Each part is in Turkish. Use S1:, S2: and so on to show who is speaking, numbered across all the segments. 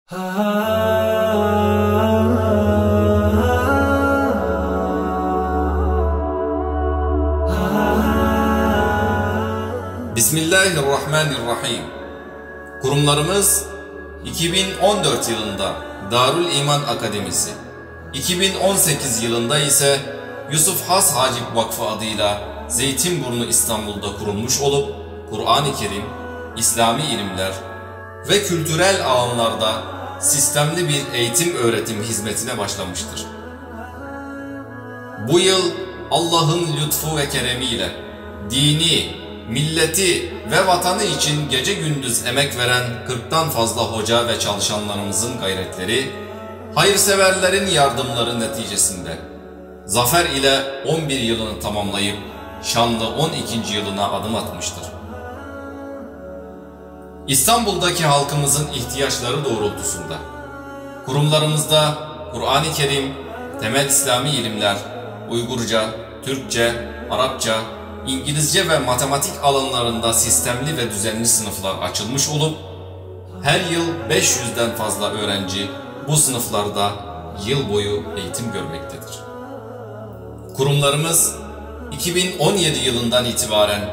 S1: Bismillahirrahmanirrahim. Kurumlarımız 2014 yılında Darül İman Akademisi, 2018 yılında ise Yusuf Has Hacip Vakfı adıyla Zeytinburnu İstanbul'da kurulmuş olup Kur'an-ı Kerim, İslami ilimler ve kültürel alanlarda sistemli bir eğitim öğretim hizmetine başlamıştır. Bu yıl Allah'ın lütfu ve keremiyle dini, milleti ve vatanı için gece gündüz emek veren 40'tan fazla hoca ve çalışanlarımızın gayretleri, hayırseverlerin yardımları neticesinde zafer ile 11 yılını tamamlayıp şanlı 12. yılına adım atmıştır. İstanbul'daki halkımızın ihtiyaçları doğrultusunda kurumlarımızda Kur'an-ı Kerim, temel İslami ilimler, Uygurca, Türkçe, Arapça, İngilizce ve matematik alanlarında sistemli ve düzenli sınıflar açılmış olup her yıl 500'den fazla öğrenci bu sınıflarda yıl boyu eğitim görmektedir. Kurumlarımız 2017 yılından itibaren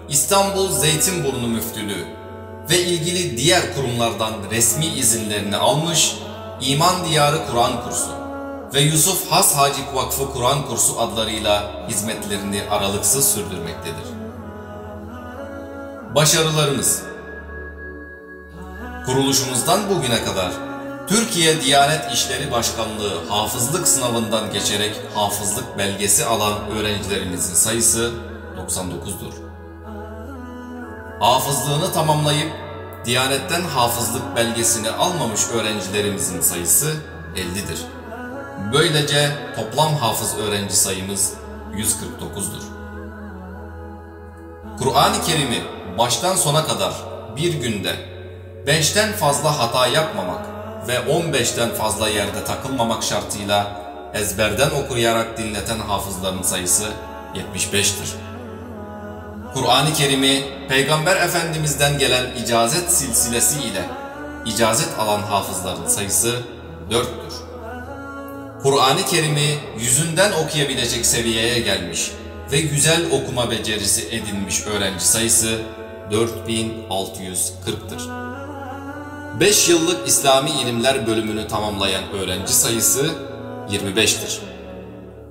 S1: İstanbul Zeytinburnu Müftülüğü ve ilgili diğer kurumlardan resmi izinlerini almış İman Diyarı Kur'an Kursu ve Yusuf Has Hacip Vakfı Kur'an Kursu adlarıyla hizmetlerini aralıksız sürdürmektedir. Başarılarımız: kuruluşumuzdan bugüne kadar Türkiye Diyanet İşleri Başkanlığı hafızlık sınavından geçerek hafızlık belgesi alan öğrencilerimizin sayısı 99'dur. Hafızlığını tamamlayıp Diyanet'ten hafızlık belgesini almamış öğrencilerimizin sayısı 50'dir. Böylece toplam hafız öğrenci sayımız 149'dur. Kur'an-ı Kerim'i baştan sona kadar bir günde 5'ten fazla hata yapmamak ve 15'ten fazla yerde takılmamak şartıyla ezberden okuyarak dinleten hafızların sayısı 75'tir. Kur'an-ı Kerim'i Peygamber Efendimiz'den gelen icazet silsilesi ile icazet alan hafızların sayısı 4'tür. Kur'an-ı Kerim'i yüzünden okuyabilecek seviyeye gelmiş ve güzel okuma becerisi edinmiş öğrenci sayısı 4640'tır. 5 yıllık İslami ilimler bölümünü tamamlayan öğrenci sayısı 25'tir.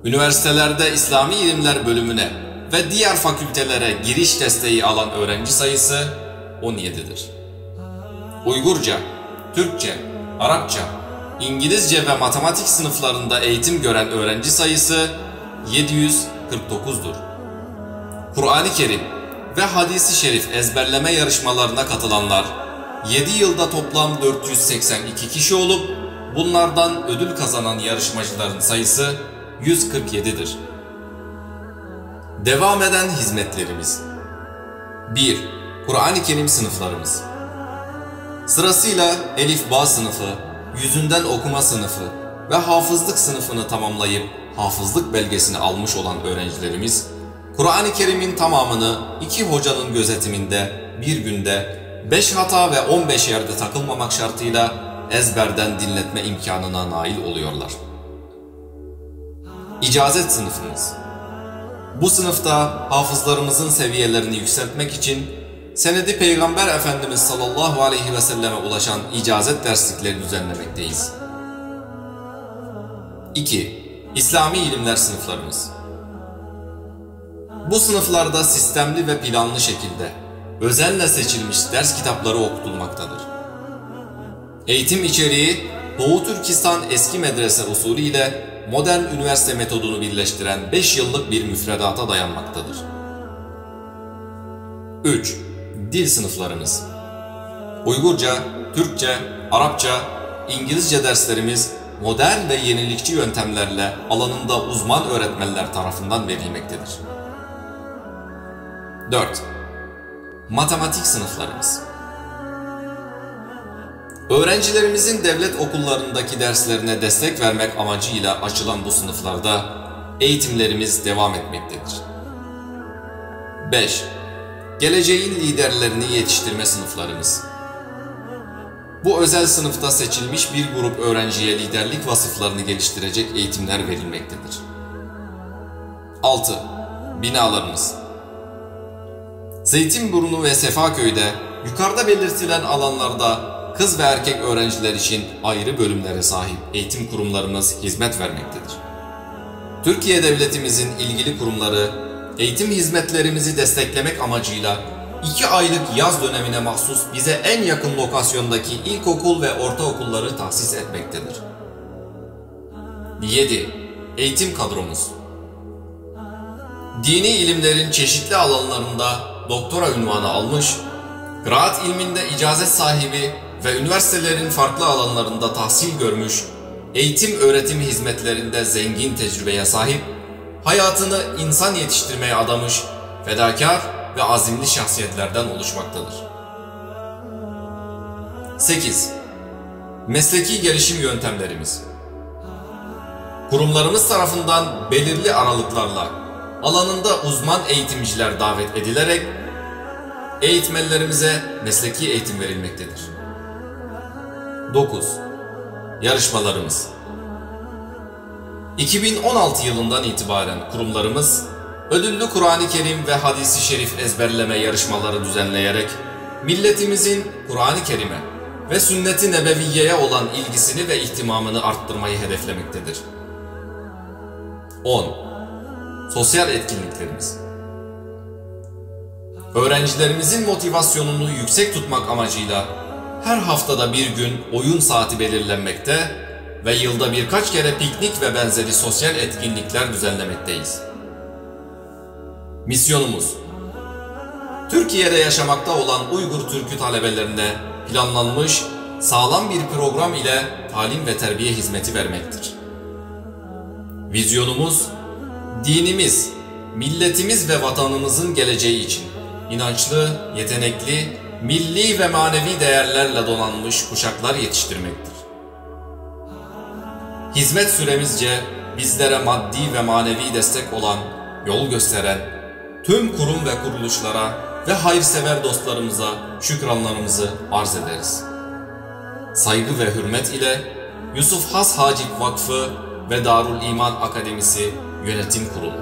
S1: Üniversitelerde İslami ilimler bölümüne ve diğer fakültelere giriş desteği alan öğrenci sayısı 17'dir. Uygurca, Türkçe, Arapça, İngilizce ve matematik sınıflarında eğitim gören öğrenci sayısı 749'dur. Kur'an-ı Kerim ve hadis-i şerif ezberleme yarışmalarına katılanlar 7 yılda toplam 482 kişi olup bunlardan ödül kazanan yarışmacıların sayısı 147'dir. Devam eden hizmetlerimiz: 1. Kur'an-ı Kerim sınıflarımız. Sırasıyla Elif-Ba sınıfı, yüzünden okuma sınıfı ve hafızlık sınıfını tamamlayıp hafızlık belgesini almış olan öğrencilerimiz, Kur'an-ı Kerim'in tamamını 2 hocanın gözetiminde bir günde 5 hata ve 15 yerde takılmamak şartıyla ezberden dinletme imkanına nail oluyorlar. İcazet sınıfımız. Bu sınıfta hafızlarımızın seviyelerini yükseltmek için senedi Peygamber Efendimiz sallallahu aleyhi ve selleme ulaşan icazet derslikleri düzenlemekteyiz. 2. İslami ilimler sınıflarımız. Bu sınıflarda sistemli ve planlı şekilde özenle seçilmiş ders kitapları okutulmaktadır. Eğitim içeriği Doğu Türkistan eski medrese usulü ile modern üniversite metodunu birleştiren 5 yıllık bir müfredata dayanmaktadır. 3. Dil sınıflarımız. Uygurca, Türkçe, Arapça, İngilizce derslerimiz modern ve yenilikçi yöntemlerle alanında uzman öğretmenler tarafından verilmektedir. 4. Matematik sınıflarımız. Öğrencilerimizin devlet okullarındaki derslerine destek vermek amacıyla açılan bu sınıflarda eğitimlerimiz devam etmektedir. 5. Geleceğin liderlerini yetiştirme sınıflarımız. Bu özel sınıfta seçilmiş bir grup öğrenciye liderlik vasıflarını geliştirecek eğitimler verilmektedir. 6. Binalarımız. Zeytinburnu ve Sefaköy'de yukarıda belirtilen alanlarda kız ve erkek öğrenciler için ayrı bölümlere sahip eğitim kurumlarımız hizmet vermektedir. Türkiye Devletimizin ilgili kurumları eğitim hizmetlerimizi desteklemek amacıyla 2 aylık yaz dönemine mahsus bize en yakın lokasyondaki ilkokul ve ortaokulları tahsis etmektedir. 7. Eğitim kadromuz. Dini ilimlerin çeşitli alanlarında doktora unvanı almış, kıraat ilminde icazet sahibi ve üniversitelerin farklı alanlarında tahsil görmüş, eğitim öğretim hizmetlerinde zengin tecrübeye sahip, hayatını insan yetiştirmeye adamış, fedakar ve azimli şahsiyetlerden oluşmaktadır. 8. Mesleki gelişim yöntemlerimiz. Kurumlarımız tarafından belirli aralıklarla alanında uzman eğitimciler davet edilerek eğitmenlerimize mesleki eğitim verilmektedir. 9. Yarışmalarımız. 2016 yılından itibaren kurumlarımız ödüllü Kur'an-ı Kerim ve hadis-i şerif ezberleme yarışmaları düzenleyerek milletimizin Kur'an-ı Kerim'e ve sünnet-i nebeviyeye olan ilgisini ve ihtimamını arttırmayı hedeflemektedir. 10. Sosyal etkinliklerimiz. Öğrencilerimizin motivasyonunu yüksek tutmak amacıyla her haftada bir gün oyun saati belirlenmekte ve yılda birkaç kere piknik ve benzeri sosyal etkinlikler düzenlemekteyiz. Misyonumuz, Türkiye'de yaşamakta olan Uygur Türk'ü talebelerine planlanmış sağlam bir program ile talim ve terbiye hizmeti vermektir. Vizyonumuz, dinimiz, milletimiz ve vatanımızın geleceği için inançlı, yetenekli, milli ve manevi değerlerle donanmış kuşaklar yetiştirmektir. Hizmet süremizce bizlere maddi ve manevi destek olan, yol gösteren tüm kurum ve kuruluşlara ve hayırsever dostlarımıza şükranlarımızı arz ederiz. Saygı ve hürmet ile Yusuf Has Hacip Vakfı ve Darul İman Akademisi Yönetim Kurulu.